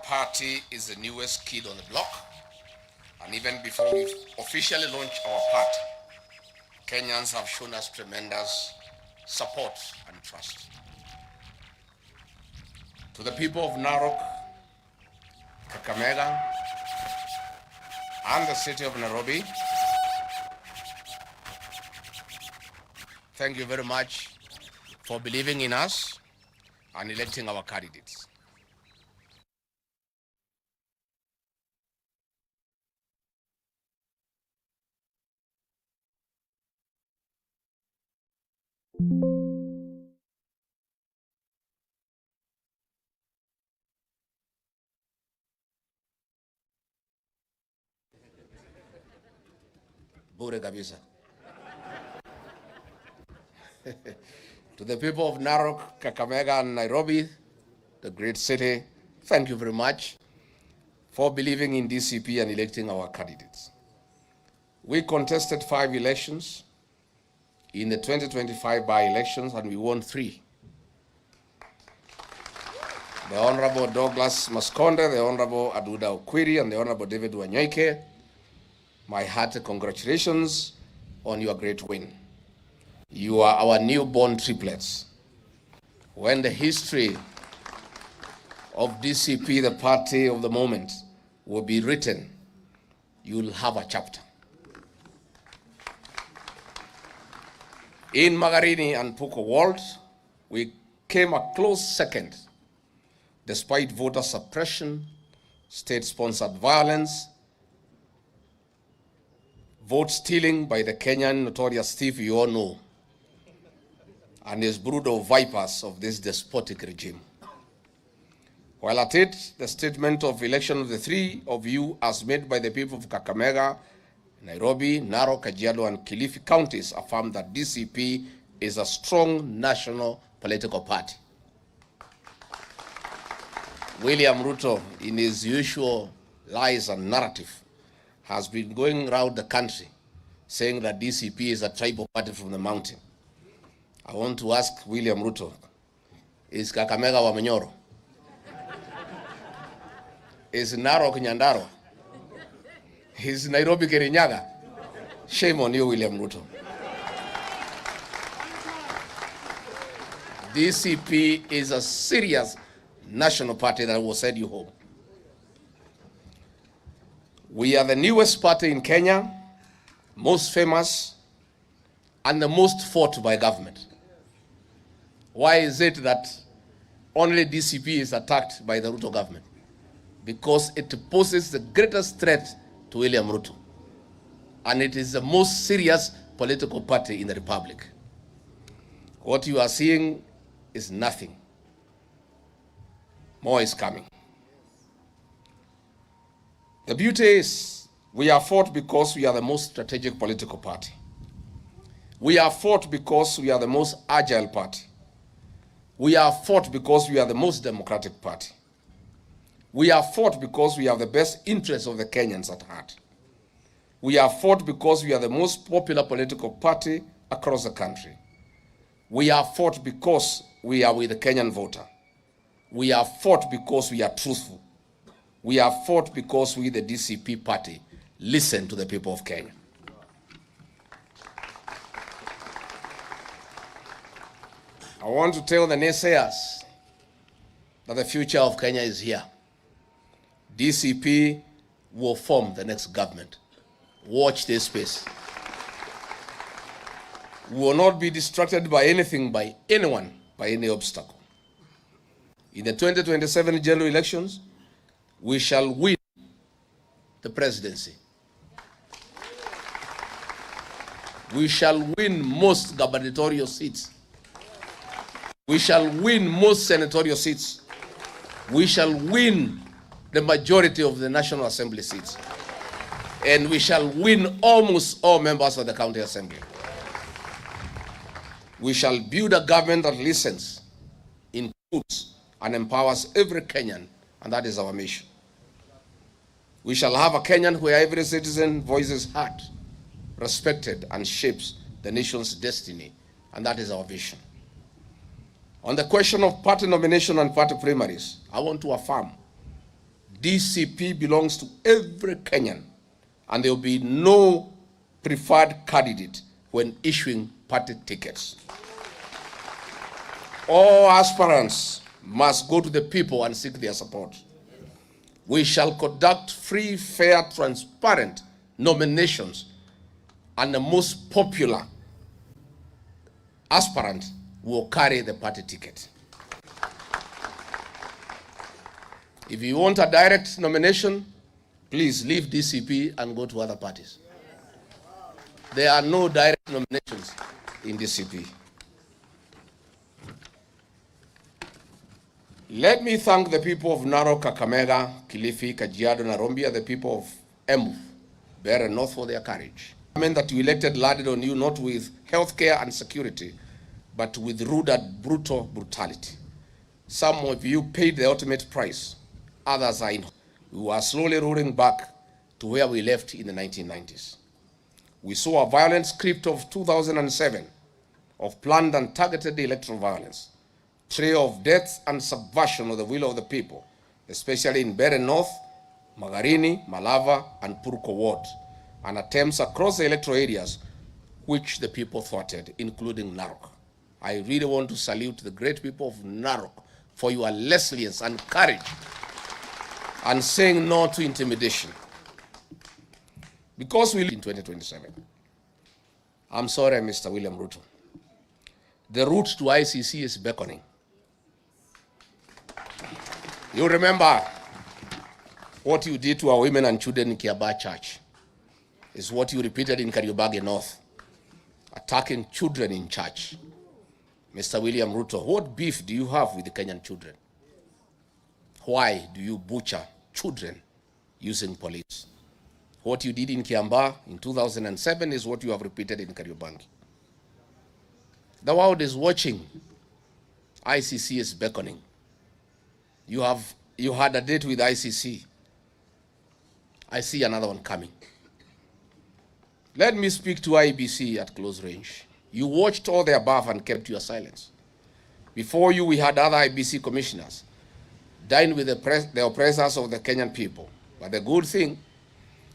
party is the newest kid on the block, and even before we officially launch our party, Kenyans have shown us tremendous support and trust. To the people of Narok, Kakamega, and the city of Nairobi, thank you very much for believing in us and electing our candidates. Bure kabisa. To the people of Narok, Kakamega, and Nairobi, the great city, thank you very much for believing in DCP and electing our candidates. We contested 5 elections in the 2025 by-elections, and we won 3. The Honorable Douglas Maskonde, the Honorable Aduda Okwiri, and the Honorable David Wanyoike, my hearty congratulations on your great win. You are our newborn triplets. When the history of DCP, the party of the moment, will be written, you'll have a chapter. In Magarini and Puko Ward, we came a close second, despite voter suppression, state-sponsored violence, vote stealing by the Kenyan notorious thief you all know, and his brood of vipers of this despotic regime. While at it, the statement of election of the 3 of you as made by the people of Kakamega, Nairobi, Narok, Kajiado, and Kilifi counties affirm that DCP is a strong national political party. William Ruto, in his usual lies and narrative, has been going around the country saying that DCP is a tribal party from the mountain. I want to ask William Ruto, is Kakamega wa Manyoro? Is Narok Nyandaro? Is Nairobi Kirinyaga? Shame on you, William Ruto. DCP is a serious national party that will send you home. We are the newest party in Kenya, most famous, and the most fought by government. Why is it that only DCP is attacked by the Ruto government? Because it poses the greatest threat to William Ruto. And it is the most serious political party in the republic. What you are seeing is nothing. More is coming. The beauty is we are fought because we are the most strategic political party. We are fought because we are the most agile party. We are fought because we are the most democratic party. We are fought because we have the best interests of the Kenyans at heart. We are fought because we are the most popular political party across the country. We are fought because we are with the Kenyan voter. We are fought because we are truthful. We are fought because we, the DCP party, listen to the people of Kenya. I want to tell the naysayers that the future of Kenya is here. DCP will form the next government. Watch this space. We will not be distracted by anything, by anyone, by any obstacle. In the 2027 general elections, we shall win the presidency. We shall win most gubernatorial seats. We shall win most senatorial seats. We shall win the majority of the National Assembly seats. And we shall win almost all members of the County Assembly. We shall build a government that listens, includes, and empowers every Kenyan, and that is our mission. We shall have a Kenyan where every citizen voices heard, respected, and shapes the nation's destiny, and that is our vision. On the question of party nomination and party primaries, I want to affirm DCP belongs to every Kenyan, and there will be no preferred candidate when issuing party tickets. All aspirants must go to the people and seek their support. We shall conduct free, fair, transparent nominations, and the most popular aspirant will carry the party ticket. If you want a direct nomination, please leave DCP and go to other parties. There are no direct nominations in DCP. Let me thank the people of Narok, Kakamega, Kilifi, Kajiado, Nairobi, the people of Embu, Better North for their courage. I mean that you elected landed on you not with healthcare and security, but with rude and brutal brutality. Some of you paid the ultimate price. Others are in. We are slowly rolling back to where we left in the 1990s. We saw a violent script of 2007 of planned and targeted electoral violence, trail of death and subversion of the will of the people, especially in Better North, Magarini, Malava, and Purko Ward, and attempts across the electoral areas which the people thwarted, including Narok. I really want to salute the great people of Narok for your resilience and courage and saying no to intimidation. Because we live in 2027. I'm sorry, Mr. William Ruto. The route to ICC is beckoning. You remember what you did to our women and children in Kiambaa Church is what you repeated in Kariobangi North, attacking children in church. Mr. William Ruto, what beef do you have with the Kenyan children? Why do you butcher children using police? What you did in Kiambaa in 2007 is what you have repeated in Kariobangi. The world is watching. ICC is beckoning. You had a date with ICC. I see another one coming. Let me speak to IBC at close range. You watched all the above and kept your silence. Before you, we had other IBC commissioners dined with the oppressors of the Kenyan people. But the good thing,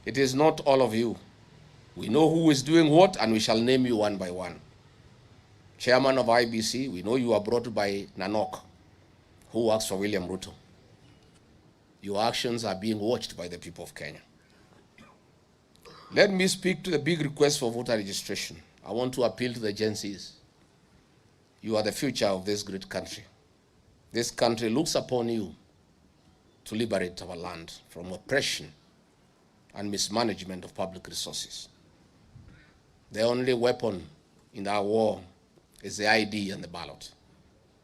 it is not all of you. We know who is doing what, and we shall name you one by one. Chairman of IBC, we know you are brought by Nanok, who works for William Ruto. Your actions are being watched by the people of Kenya. Let me speak to the big request for voter registration. I want to appeal to the Gen Zs. You are the future of this great country. This country looks upon you to liberate our land from oppression and mismanagement of public resources. The only weapon in our war is the ID and the ballot.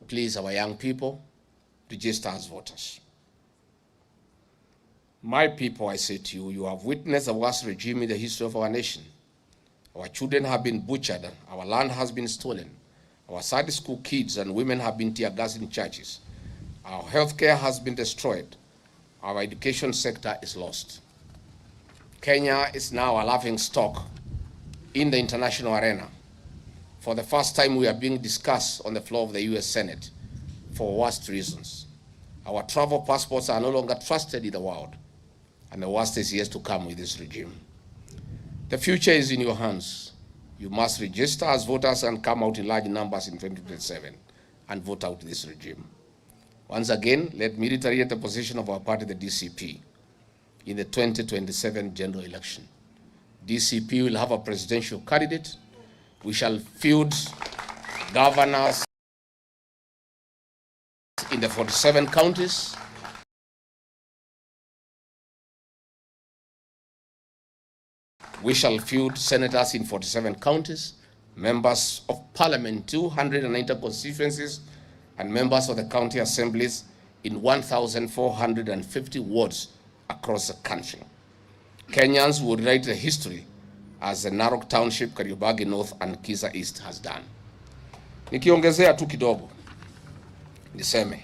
Please, our young people, register as voters. My people, I say to you, you have witnessed the worst regime in the history of our nation. Our children have been butchered, our land has been stolen, our Sunday school kids and women have been tear gassed in churches, our healthcare has been destroyed, our education sector is lost. Kenya is now a laughing stock in the international arena. For the first time, we are being discussed on the floor of the US Senate for worst reasons. Our travel passports are no longer trusted in the world, and the worst is yet to come with this regime. The future is in your hands. You must register as voters and come out in large numbers in 2027 and vote out this regime. Once again, let me reiterate the position of our party, the DCP, in the 2027 general election. DCP will have a presidential candidate. We shall field governors in the 47 counties. We shall field senators in 47 counties, members of parliament, 290 constituencies, and members of the county assemblies in 1,450 wards across the country. Kenyans would write the history as the Narok Township, Kariobangi North, and Kisa East has done. Nikiongezea tu kidogo, niseme,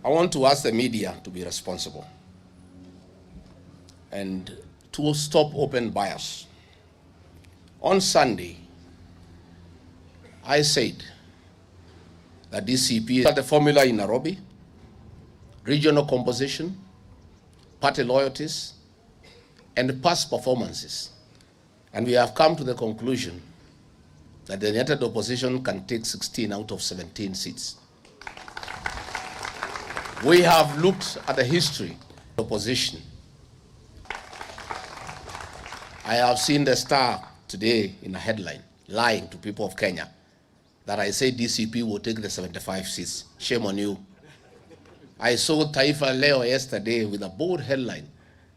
I want to ask the media to be responsible and to stop open bias. On Sunday, I said that DCP had the formula in Nairobi, regional composition, party loyalties, and past performances. And we have come to the conclusion that the United Opposition can take 16 out of 17 seats. We have looked at the history of the opposition. I have seen the Star today in a headline lying to people of Kenya that I say DCP will take the 75 seats. Shame on you. I saw Taifa Leo yesterday with a bold headline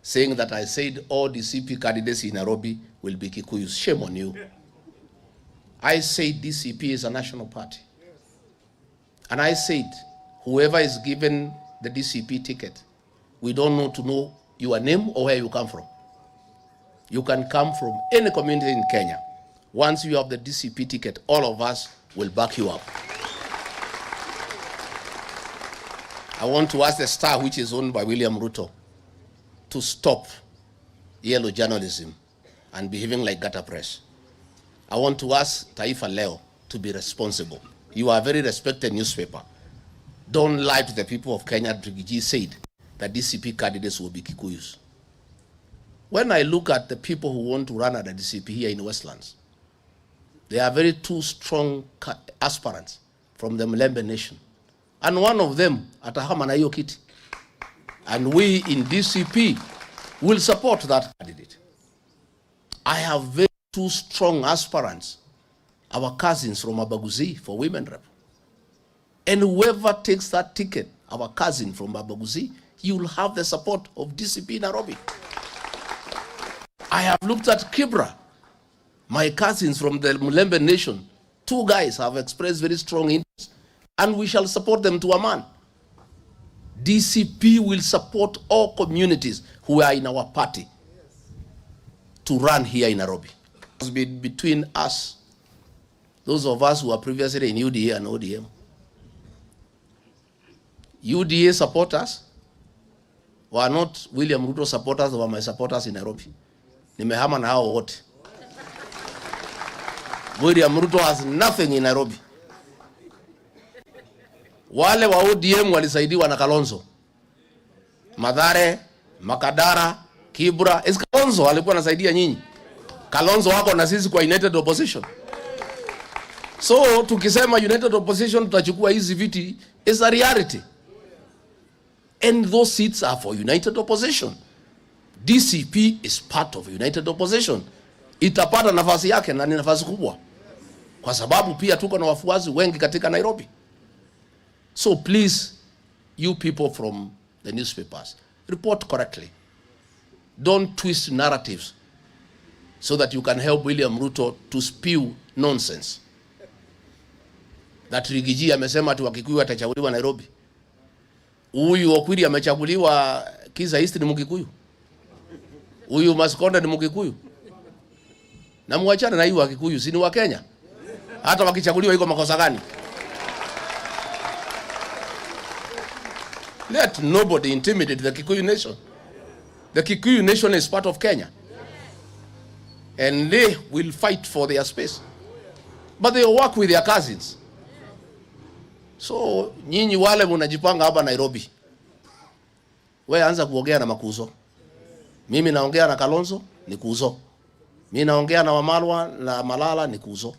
saying that I said all DCP candidates in Nairobi will be Kikuyus. Shame on you. I said DCP is a national party. And I said whoever is given the DCP ticket, we don't know to know your name or where you come from. You can come from any community in Kenya. Once you have the DCP ticket, all of us will back you up. I want to ask the Star, which is owned by William Ruto, to stop yellow journalism and behaving like gutter press. I want to ask Taifa Leo to be responsible. You are a very respected newspaper. Don't lie to the people of Kenya. Rigiji said that DCP candidates will be Kikuyus. When I look at the people who want to run at the DCP here in Westlands, there are very two strong aspirants from the Mlembe Nation. And one of them, Atahama na hiyo kiti. And we in DCP will support that candidate. I have very two strong aspirants, our cousins from Abaguzi for women rep. And whoever takes that ticket, our cousin from Abaguzi, he will have the support of DCP Nairobi. I have looked at Kibra. My cousins from the Mlembe Nation, two guys have expressed very strong interest, and we shall support them to a man. DCP will support all communities who are in our party to run here in Nairobi. It must be between us, those of us who are previously in UDA and ODM. UDA supporters were not William Ruto supporters, were my supporters in Nairobi. Nimehama na hao wote. William Ruto has nothing in Nairobi. Wale wa ODM walisaidiwa na Kalonzo. Mathare, Makadara, Kibra. Is Kalonzo alikuwa anasaidia nyinyi? Kalonzo wako na sisi kwa United Opposition. So tukisema United Opposition tutachukua hizi viti is a reality. And those seats are for United Opposition. DCP is part of United Opposition. Itapata nafasi yake na ni nafasi kubwa. Kwa sababu pia tuko na wafuasi wengi katika Nairobi. So please, you people from the newspapers, report correctly. Don't twist narratives so that you can help William Ruto to spew nonsense. That Rigiji amesema tu Wakikuyu atachaguliwa Nairobi. Huyu Okwiri amechaguliwa Kisa East ni Mkikuyu. Huyu Maskonda ni Mkikuyu. Na muachane na hiyo Wakikuyu, si ni wa Kenya? Hata wakichaguliwa iko makosa gani? Let nobody intimidate the Kikuyu nation. The Kikuyu nation is part of Kenya. And they will fight for their space. But they work with their cousins. So, nyinyi wale mnajipanga hapa Nairobi. Wewe anza kuongea na Makuzo. Mimi naongea na Kalonzo, ni Kuzo. Mimi naongea na Wamalwa na Malala, ni Kuzo.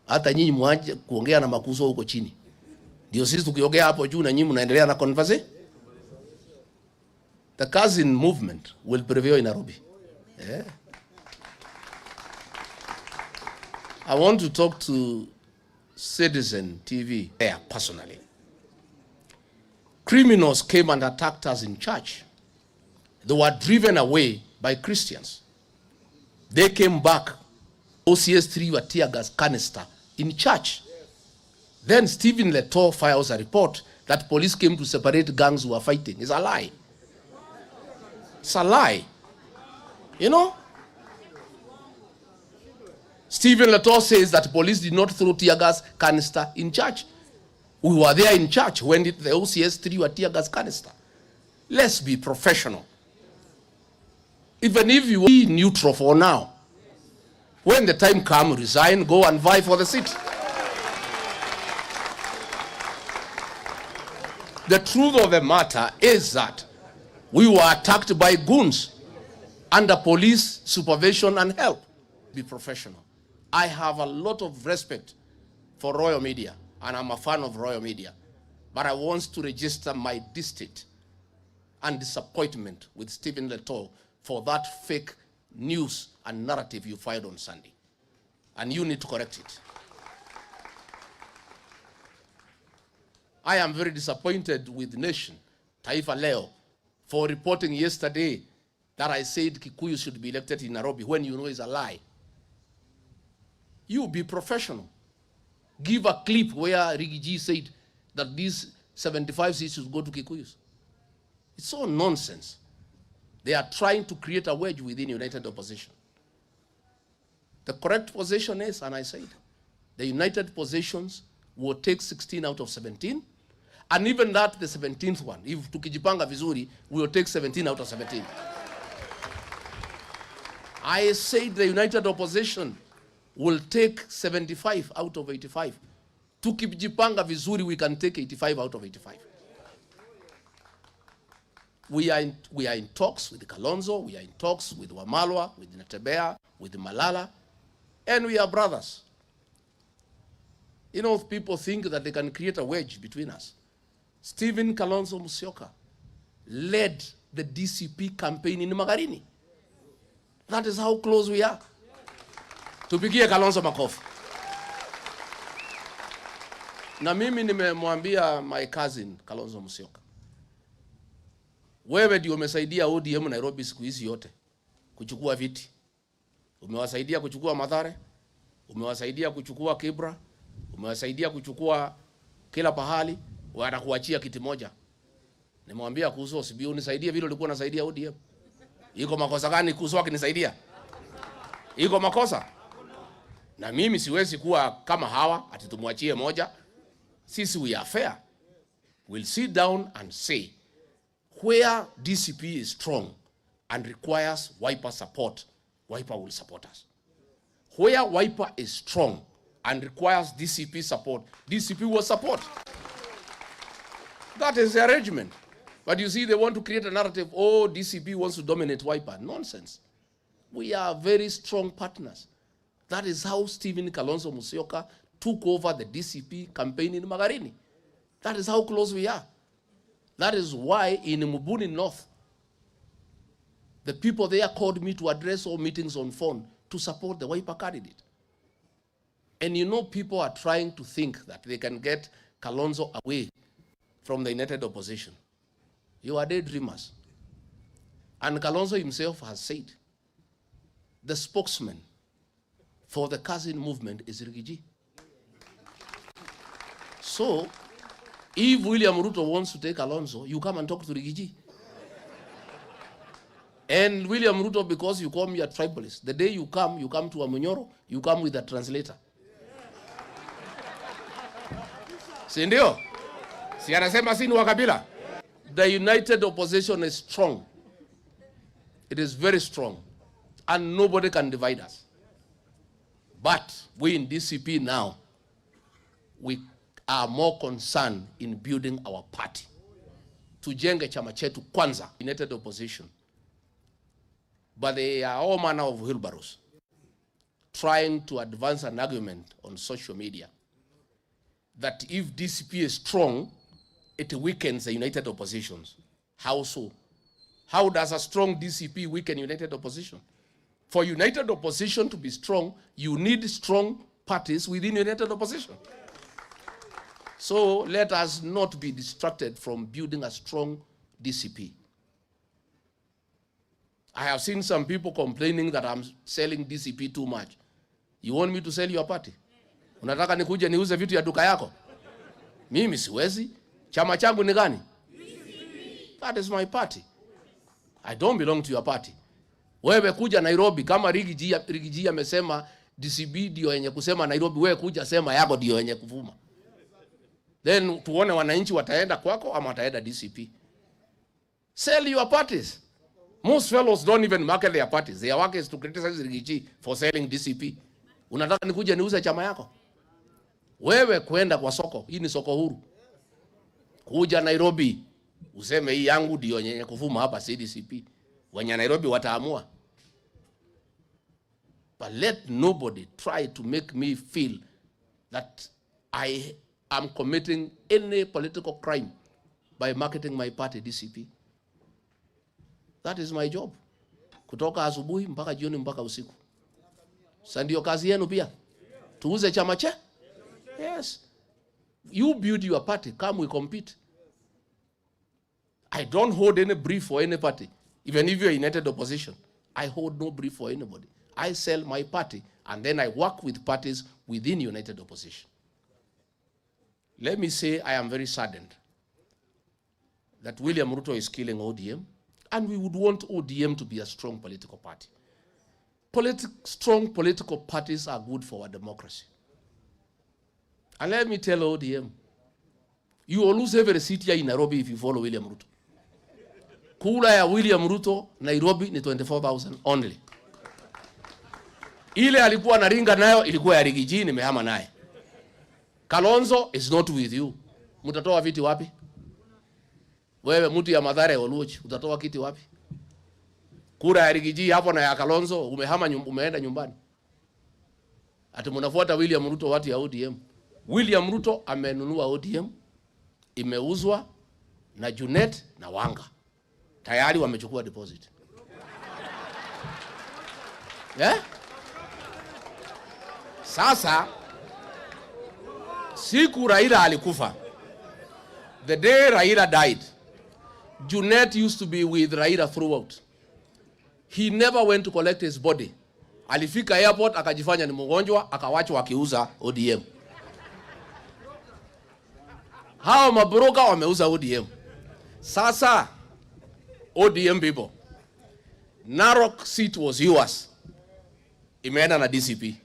Hata nyinyi mwaje kuongea na Makuzo huko chini. Ndio sisi tukiongea hapo juu na nyinyi mnaendelea na conversation. The cousin movement will prevail in Nairobi. Yeah. I want to talk to Citizen TV there personally. Criminals came and attacked us in church. They were driven away by Christians. They came back. OCS 3 were tear gas canister in church. Then Stephen Leto files a report that police came to separate gangs who were fighting. It's a lie. It's a lie. You know? Stephen Leto says that police did not throw tear gas canister in church. We were there in church when the OCS 3 were tear gas canister. Let's be professional. Even if you be neutral for now, when the time comes, resign, go and vie for the seat. The truth of the matter is that we were attacked by goons under police supervision and help. Be professional. I have a lot of respect for Royal Media, and I'm a fan of Royal Media. But I want to register my distinct and disappointment with Stephen Letoo for that fake news and narrative you filed on Sunday. And you need to correct it. I am very disappointed with Nation, Taifa Leo, for reporting yesterday that I said Kikuyu should be elected in Nairobi when you know it's a lie. You be professional. Give a clip where Rigiji said that these 75 seats should go to Kikuyus. It's all nonsense. They are trying to create a wedge within United Opposition. The correct position is, and I said, the United Positions will take 16 out of 17, and even that, the 17th one, if tukijipanga vizuri, we will take 17 out of 17. I said the United Opposition will take 75 out of 85. Tukijipanga vizuri, we can take 85 out of 85. We are in talks with Kalonzo, we are in talks with Wamalwa, with Natebea, with Malala, and we are brothers. You know, people think that they can create a wedge between us. Stephen Kalonzo Musyoka led the DCP campaign in Magarini. That is how close we are. Tupigie Kalonzo makofi. Na mimi nimemwambia my cousin Kalonzo Musyoka, wewe ndio umesaidia ODM Nairobi siku hizi yote kuchukua viti. Umewasaidia kuchukua Mathare, umewasaidia kuchukua Kibra, umewasaidia kuchukua kila pahali, watakuachia kiti moja. Nimwambia kuhusu OCB, unisaidie vile ulikuwa unasaidia ODM. Iko makosa gani kuhusu akinisaidia? Iko makosa? Na mimi siwezi kuwa kama hawa ati tumwachie moja. Sisi we are fair. We'll sit down and say where DCP is strong and requires Wiper support, Wiper will support us. Where Wiper is strong and requires DCP support, DCP will support. That is the arrangement. But you see, they want to create a narrative, oh, DCP wants to dominate Wiper. Nonsense. We are very strong partners. That is how Stephen Kalonzo Musyoka took over the DCP campaign in Magarini. That is how close we are. That is why in Mubuni North, the people there called me to address all meetings on phone to support the Wiper candidate. And you know, people are trying to think that they can get Kalonzo away from the United Opposition. You are daydreamers. And Kalonzo himself has said, the spokesman for the cousin movement is Rigiji. So, if William Ruto wants to take Kalonzo, you come and talk to Rigiji. And William Ruto, because you call me a tribalist, the day you come to a Munyoro, you come with a translator. Si ndio? Si anasema si ni wa kabila? The United Opposition is strong. It is very strong. And nobody can divide us. But we in DCP now, we are more concerned in building our party. Tujenge chama chetu kwanza, United Opposition. But they are all manner of wheelbarrows, trying to advance an argument on social media that if DCP is strong, it weakens the United Oppositions. How so? How does a strong DCP weaken United Opposition? For United Opposition to be strong, you need strong parties within United Opposition. So let us not be distracted from building a strong DCP. I have seen some people complaining that I'm selling DCP too much. You want me to sell your party? Unataka nikuje niuze vitu ya duka yako? Mimi siwezi. Chama changu ni gani? That is my party. I don't belong to your party. Wewe kuja Nairobi kama Rigiji amesema DCP ndio yenye kusema Nairobi, wewe kuja sema yako ndio yenye kuvuma. Then tuone wananchi wataenda kwako ama wataenda DCP. Sell your parties. Most fellows don't even market their parties. Their work is to criticize Rigiji for selling DCP. Unataka nikuja niuze chama yako? Wewe kwenda kwa soko, hii ni soko huru. kuja Nairobi useme hii yangu ndio yenye kuvuma hapa CDCP. Wenye Nairobi wataamua. But let nobody try to make me feel that I am committing any political crime by marketing my party DCP. That is my job. Kutoka asubuhi mpaka jioni mpaka usiku. Sasa ndio kazi yenu pia. Tuuze chama che? Yes. You build your party, come we compete. I don't hold any brief for any party. Even if you're united opposition, I hold no brief for anybody. I sell my party and then I work with parties within united opposition. Let me say I am very saddened that William Ruto is killing ODM, and we would want ODM to be a strong political party. Strong political parties are good for our democracy. And let me tell ODM, you will lose every seat here in Nairobi if you follow William Ruto. Kura ya William Ruto Nairobi ni 24,000 only. Ile alikuwa anaringa nayo ilikuwa ya Rigiji, nimehama naye. Kalonzo is not with you. Mutatoa viti wapi? Wewe mtu ya Mathare Oluoch, utatoa kiti wapi? Kura ya Rigiji hapo na ya Kalonzo umehama umeenda nyumbani. Ati mnafuata William Ruto watu ya ODM. William Ruto amenunua ODM, imeuzwa na Junet na Wanga. Tayari wamechukua deposit. Yeah? Sasa siku Raila alikufa, the day Raila died, Junet used to be with Raila throughout. He never went to collect his body. Alifika airport akajifanya ni mgonjwa, akawachwa akiuza ODM. Hao mabroka wameuza ODM. Sasa ODM people, Narok seat was yours, imeenda na DCP.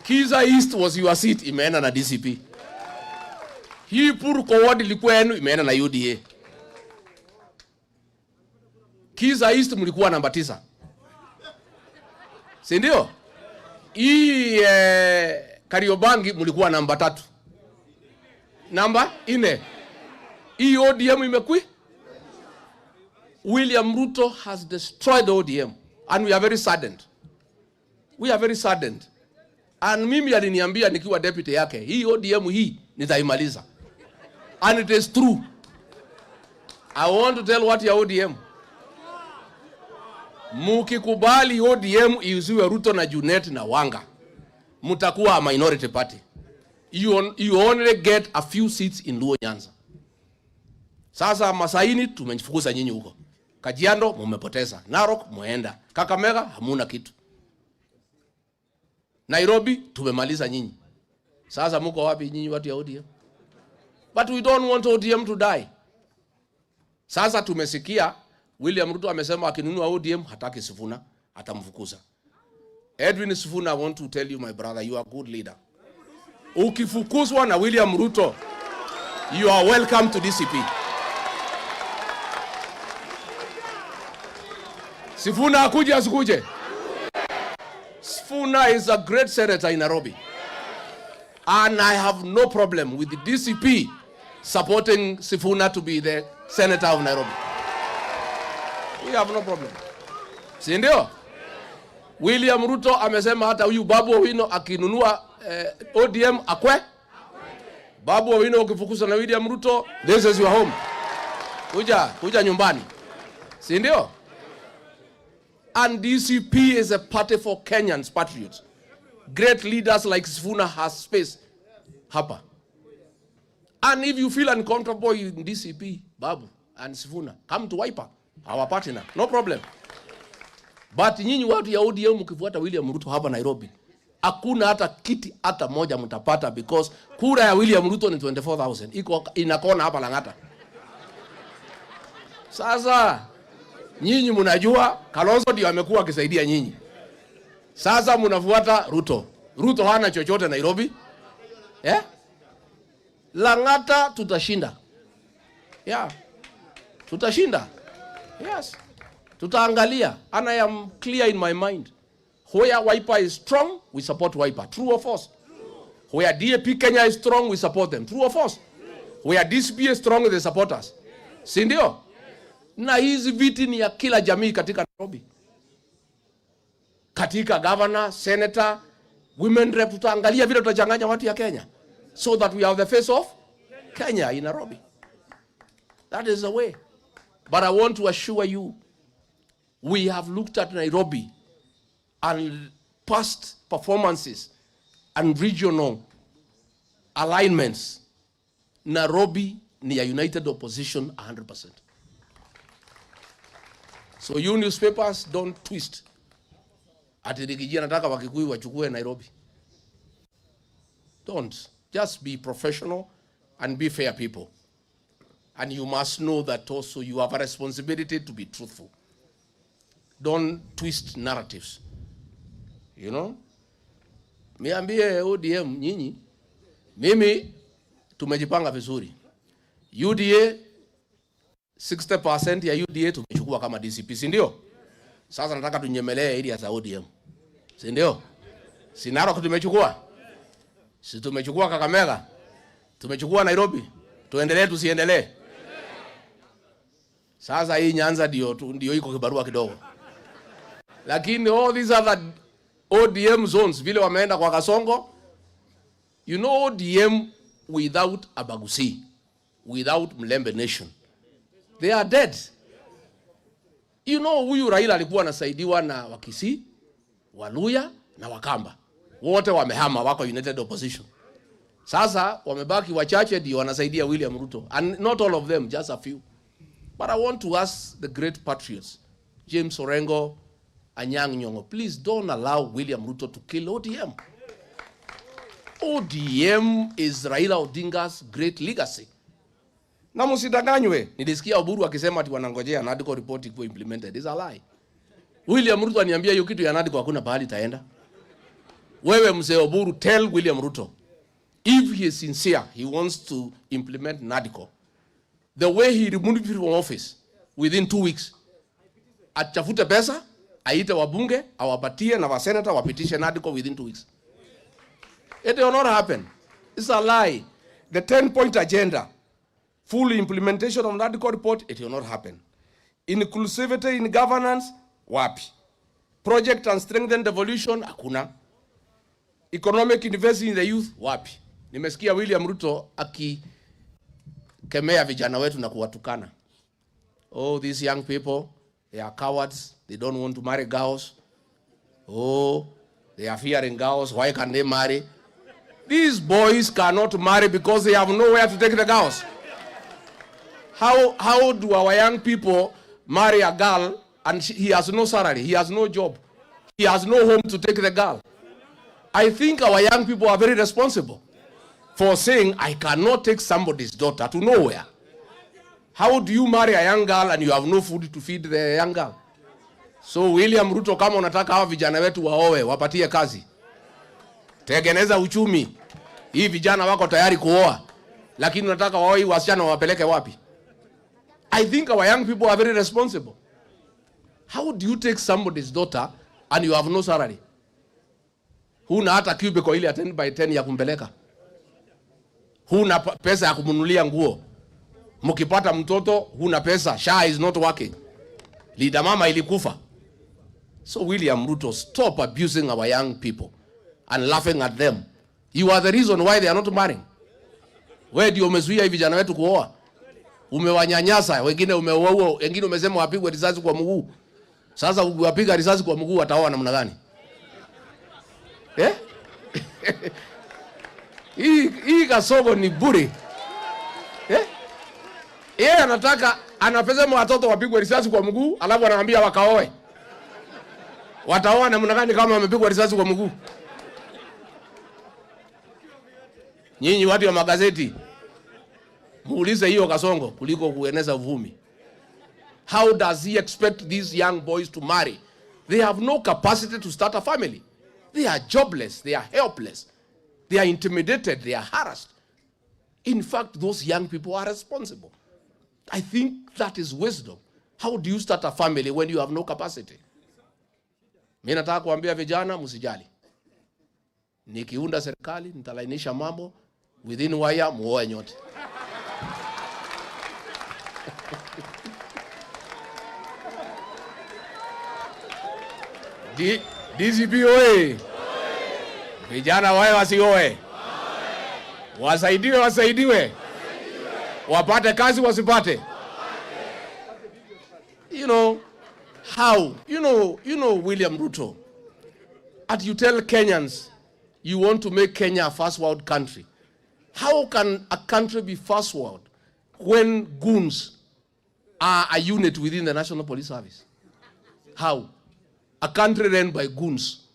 Kiza East was your seat, imeenda na DCP. Hii Purko ward ilikuwa yenu, imeenda na UDA. Kiza East mlikuwa namba 9. Si ndio? Hii Kariobangi mlikuwa namba 3. Namba 4. Hii ODM imekui. William Ruto has destroyed ODM and we are very saddened. We are very saddened. And mimi aliniambia nikiwa deputy yake, hii ODM hii nitaimaliza. And it is true. I want to tell what ya ODM. Mukikubali ODM iuziwe Ruto na Junet na Wanga, mutakuwa a minority party. You only get a few seats in Luo Nyanza. Sasa Masaini tumefukuza nyinyi huko. Kajiado mumepoteza. Narok muenda. Kakamega hamuna kitu. Nairobi tumemaliza nyinyi. Sasa mko wapi nyinyi watu ya ODM? But we don't want ODM to die. Sasa tumesikia William Ruto amesema akinunua ODM hataki Sifuna, atamfukuza. Edwin Sifuna, I want to tell you my brother, you are a good leader. Ukifukuzwa na William Ruto, you are welcome to DCP. Sifuna akuje asikuje? Sifuna is a great senator in Nairobi. And I have no problem with the DCP supporting Sifuna to be the senator of Nairobi. We have no problem. Si ndio? William Ruto amesema hata huyu Babu Owino akinunua ODM akwe. Babu Owino ukifukuzwa na William Ruto, this is your home. Kuja nyumbani. Si ndio? And DCP is a party for Kenyans, patriots. Great leaders like Sifuna has space hapa. And if you feel uncomfortable in DCP, Babu and Sifuna, come to Wiper, our partner, no problem. But nyinyi watu ya ODM mkifuata William Ruto hapa Nairobi, hakuna hata kiti hata moja mtapata because kura ya William Ruto ni 24,000. Iko inakona hapa Lang'ata. Sasa nyinyi mnajua Kalonzo ndio amekuwa akisaidia nyinyi. Sasa mnafuata Ruto. Ruto hana chochote Nairobi. Lang'ata tutashinda. Tutashinda. Yes. Tutaangalia. And I am clear in my mind. Where Wiper is strong, we support Wiper. True or false? Where DAP Kenya is strong, we support them. True or false? Where DCP is strong, they support us. Si ndio? Na hizi viti ni ya kila jamii katika Nairobi. Katika governor, senator, women rep, tutaangalia vile tutachanganya watu ya Kenya. So that we have the face of Kenya in Nairobi. That is the way. But I want to assure you, we have looked at Nairobi and past performances and regional alignments. Nairobi ni a united opposition 100%. So you newspapers don't twist. Ati nikijia nataka Wakikuyu wachukue Nairobi. Don't. Just be professional and be fair people. And you must know that also you have a responsibility to be truthful. Don't twist narratives. You know? Miambie ODM nyinyi, mimi tumejipanga vizuri. UDA 60% ya UDA tumechukua kama DCP, si ndio? Sasa nataka tunyemelee area za ODM. Si ndio? Si Narok tumechukua. Si tumechukua Kakamega. Tumechukua Nairobi. Tuendelee tusiendelee. Sasa hii Nyanza ndio iko kibarua kidogo. Lakini all these other ODM zones vile wameenda kwa Kasongo, you know ODM without Abagusi, without Mlembe Nation, they are dead. You know huyu Raila alikuwa anasaidiwa na Wakisii, Waluya na Wakamba. Wote wamehama wako united opposition. Sasa wamebaki wachache ndio wanasaidia William Ruto, and not all of them, just a few. But I want to ask the great patriots, James Orengo, Anyang' Nyong'o, please don't allow William Ruto to kill ODM. ODM is Raila Odinga's great legacy. Na msidanganywe, nilisikia Oburu akisema ati wanangojea NADCO report ikuwe implemented. It's a lie. William Ruto aniambia hiyo kitu ya NADCO hakuna pahali itaenda. Wewe mzee Oburu, tell William Ruto, if he is sincere, he wants to implement NADCO, the way he removed him from office within 2 weeks, atafute pesa, aite wabunge, awapatie na wasenata wapitishe NADCO within 2 weeks. It will not happen. It's a lie. The 10-point agenda, full implementation of NADCO report, it will not happen. Inclusivity in governance, wapi. Project and strengthen devolution, hakuna. Economic investing in the youth, wapi. Nimesikia William Ruto akikemea vijana wetu na kuwatukana. Oh, these young people, they are cowards. They don't want to marry girls. Oh, they are fearing girls. Why can't they marry? These boys cannot marry because they have nowhere to take the girls. How do our young people marry a girl and he has no salary, he has no job, he has no home to take the girl? I think our young people are very responsible for saying, I cannot take somebody's daughter to nowhere. How do you marry a young girl and you have no food to feed the young girl? So William Ruto, kama unataka hawa vijana wetu waoe, wapatie kazi. Tengeneza uchumi. Hii vijana wako tayari kuoa. Lakini unataka waoe wasichana wapeleke wapi? I think our young people are very responsible. How do you take somebody's daughter and you have no salary? Huna hata cubicle ile 10 by 10 ya kumpeleka. Huna pesa ya kumnunulia nguo. Mkipata mtoto huna pesa. SHA is not working. Leader mama ilikufa. So William Ruto, stop abusing our young people and laughing at them. You are the reason why they are not marrying. Wewe ndio umezuia hivi vijana wetu kuoa. Umewanyanyasa, wengine umewaua, wengine umesema wapigwe risasi kwa mguu. Sasa ukiwapiga risasi kwa mguu wataoa namna gani? Eh? Hii Kasongo ni bure. Eh? Yeye anataka anapesema watoto wapigwe risasi kwa mguu, alafu anawaambia wakaoe. Wataoa namna gani kama wamepigwa risasi kwa mguu? Nyinyi watu wa magazeti, muulize hiyo Kasongo kuliko kueneza uvumi. How does he expect these young boys to marry? They have no capacity to start a family. They are jobless, they are helpless. They are intimidated, they are harassed. In fact, those young people are responsible. I think that is wisdom. How do you start a family when you have no capacity? Mimi nataka kuambia vijana msijali. Nikiunda serikali nitalainisha mambo, within wire muoe nyote. DCP oye! Vijana wae wasioe. Wasaidiwe. Wapate kazi wasipate. You know how? You know William Ruto. And you tell Kenyans you want to make Kenya a first world country. How can a country be first world when goons are a unit within the National Police Service? How? A country run by goons.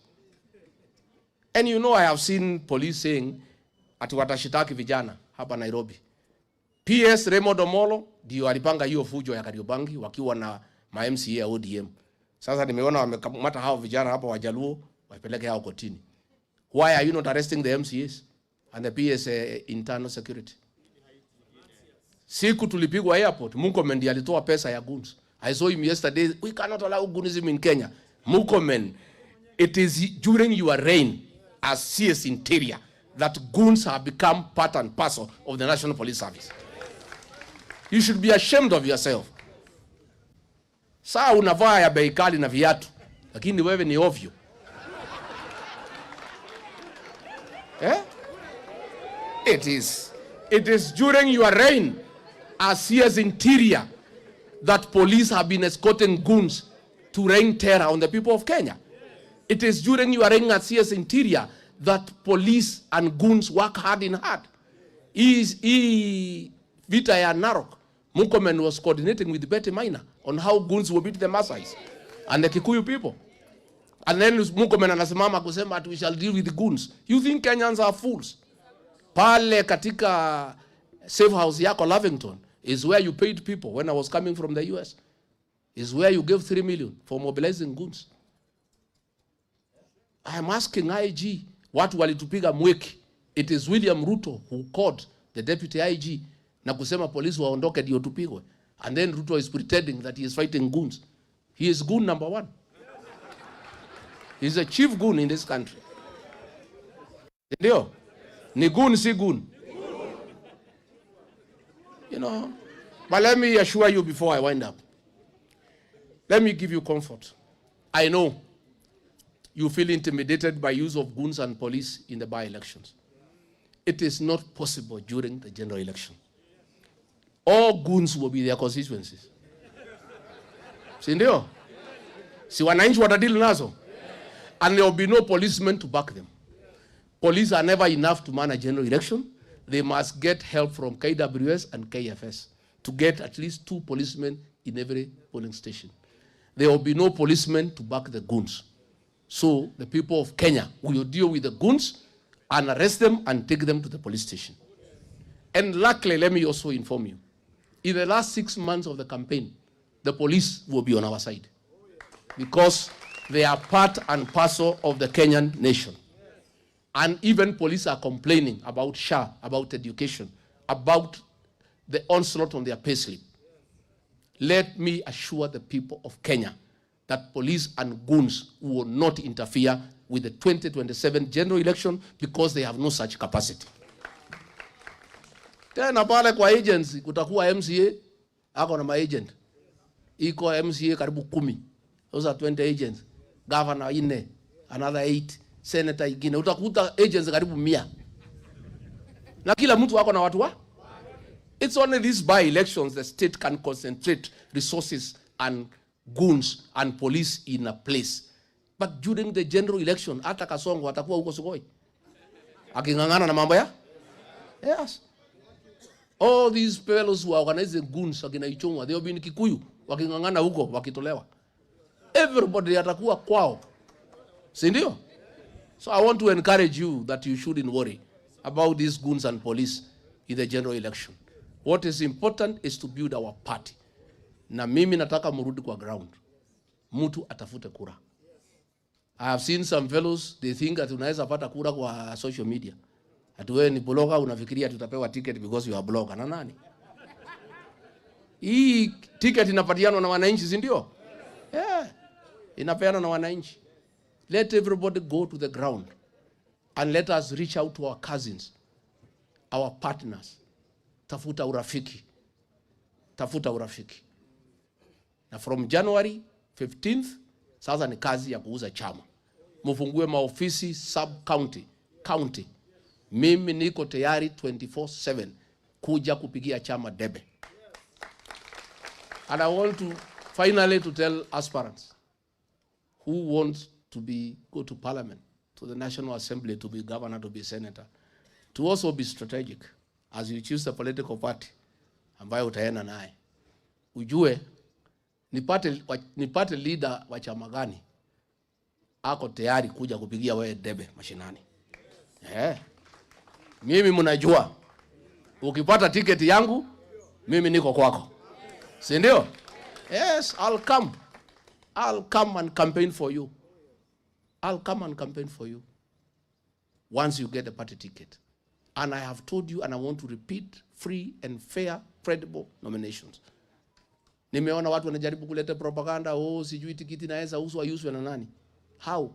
And you know, I have seen police saying ati watashitaki vijana hapa Nairobi. PS Raymond Omolo ndio alipanga hiyo fujo ya Kariobangi wakiwa na ma MCA ya ODM. Sasa nimeona wamekamata hao vijana hapa Wajaluo wapeleke hao kotini. Why are you not arresting the MCAs and the PS internal security? Siku tulipigwa airport, Murkomen ndiye alitoa pesa ya goons. I saw him yesterday. We cannot allow goonism in Kenya. Murkomen, it is during your reign as CS Interior that goons have become part and parcel of the National Police Service. You should be ashamed of yourself. Saa unavaa ya bei kali na viatu, lakini wewe ni ovyo. Eh? It is during your reign as CS Interior that police have been escorting goons to rain terror on the people of Kenya. It is during your reign as CS Interior that police and goons work hard in hard. Vita ya Narok, Murkomen was coordinating with Betty Minor on how goons will beat the Maasais and the Kikuyu people. And then Murkomen anasimama kusema that we shall deal with the goons. You think Kenyans are fools? Pale katika safe house yako Lavington is where you paid people when I was coming from the US. Is where you gave 3 million for mobilizing goons. I am asking IG, watu walitupiga mweki. It is William Ruto who called the deputy IG na kusema polisi waondoke ndio tupigwe. And then Ruto is pretending that he is fighting goons. He is goon number 1. He is a chief goon in this country. Ndio? Ni goon si goon. You know, but let me assure you before I wind up. Let me give you comfort. I know you feel intimidated by use of goons and police in the by-elections. It is not possible during the general election. All goons will be their constituencies. Si ndio? Si wananchi watadili nazo? And there will be no policemen to back them. Police are never enough to manage general election. They must get help from KWS and KFS to get at least 2 policemen in every polling station. There will be no policemen to back the goons. So the people of Kenya will deal with the goons and arrest them and take them to the police station. And luckily, let me also inform you, in the last 6 months of the campaign, the police will be on our side because they are part and parcel of the Kenyan nation. And even police are complaining about SHA, about education, about the onslaught on their payslip. Let me assure the people of Kenya that police and goons will not interfere with the 2027 general election because they have no such capacity. Tena pale kwa agency kutakuwa MCA ako na ma-agent. Iko MCA karibu 10. Those are 20 agents. Governor 4, another 8. Senator ingine. Utakuta agents karibu 100. Na kila mtu ako na watu wa? It's only these by-elections the state can concentrate resources and goons and police in a place. But during the general election, hata Kasongo atakuwa huko Sugoi. Akingangana na mambo ya? Yes. All these fellows who are organizing goons akina Ichungwa, they have been Kikuyu, wakingangana huko, wakitolewa. Everybody atakuwa kwao. Si ndio? So I want to encourage you that you shouldn't worry about these goons and police in the general election. What is important is to build our party. Na mimi nataka murudi kwa ground. Mtu atafute kura. I have seen some fellows, they think that unaweza pata kura kwa social media. Ati wewe ni blogger unafikiria tutapewa ticket because you are blogger. Na nani? Hii ticket inapatianwa na wananchi, si ndio? Yeah. Inapeanwa na wananchi. Let everybody go to the ground and let us reach out to our cousins, our partners. Tafuta urafiki. Tafuta urafiki. Na from January 15th, sasa ni kazi ya kuuza chama. Mufungue maofisi sub-county, county. Mimi niko tayari 24/7 kuja kupigia chama debe. And I want to finally to tell aspirants who want to go to parliament, to the National Assembly, to be governor, to be senator, to also be strategic as you choose a political party ambayo utaenda naye. Ujue nipate leader wa chama gani ako tayari kuja kupigia wewe debe mashinani. Mimi mnajua ukipata tiketi yangu mimi niko kwako. Si ndio? Yes, I'll come and campaign for you. I'll come and campaign for you once you get a party ticket. And I have told you, and I want to repeat, free and fair, credible nominations. Nimeona watu wanajaribu kuleta propaganda, sijui tikiti naweza uswe na nani. How?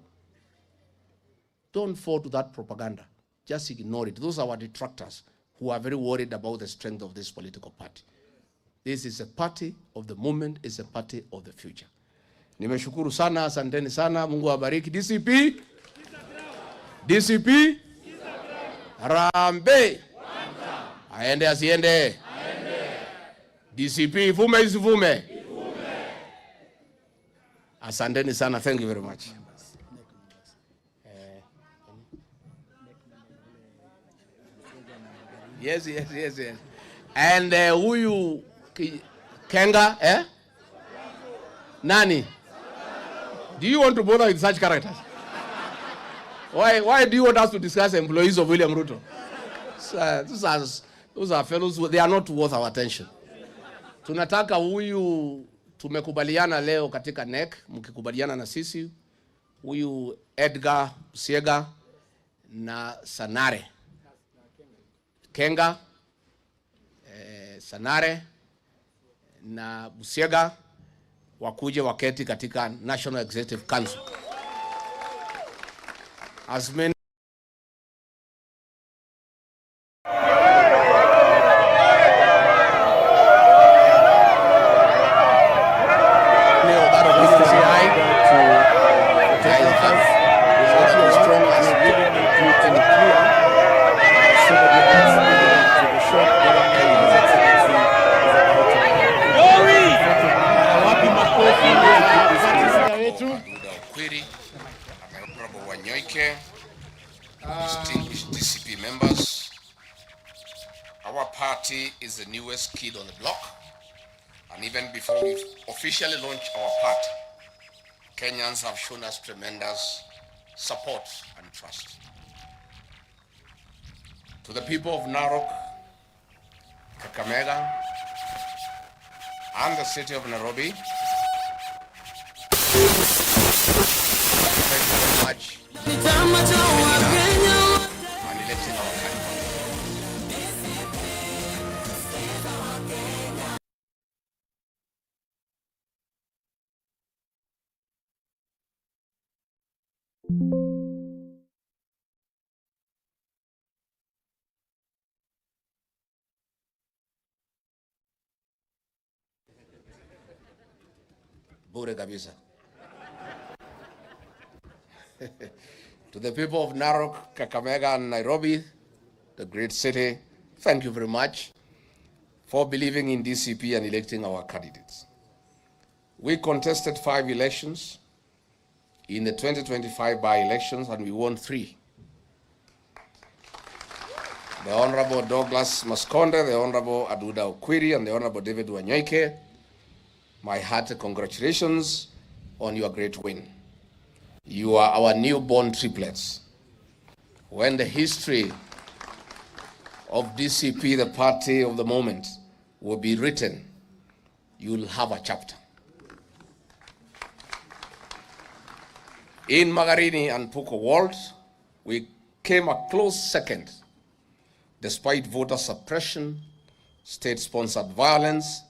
Don't fall to that propaganda. Just ignore it. Those are our detractors who are very worried about the strength of this political party. This is a party of the moment, it's a party of the future. Nimeshukuru sana, asanteni sana, Mungu awabariki. DCP? DCP? Rambe. Aende asiende. DCP ifume isifume. Asanteni sana, thank you very much. Yes. And huyu Kenga, Nani? Do you want to bother with such characters? Why do you want us to discuss employees of William Ruto? Those are fellows, they are not worth our attention. Tunataka huyu, tumekubaliana leo katika NEC, mkikubaliana na sisi, huyu Edgar Siega na Sanare. Kenga, Sanare na Busiega wakuje waketi katika National Executive Council. As many distinguished DCP members, our party is the newest kid on the block, and even before we officially launch our party, Kenyans have shown us tremendous support and trust. To the people of Narok, Kakamega, and the city of Nairobi, thank you very much. And electing our candidate. Bure kabisa. To the people of Narok, Kakamega, and Nairobi, the great city, thank you very much for believing in DCP and electing our candidates. We contested 5 elections in the 2025 by-elections, and we won 3. The Honorable Douglas Maskonde, the Honorable Aduda Okwiri, and the Honorable David Wanyoike, my hearty congratulations on your great win. You are our newborn triplets. When the history of DCP, the party of the moment, will be written, you'll have a chapter. In Magarini and Puko wards, we came a close second, despite voter suppression, state-sponsored violence,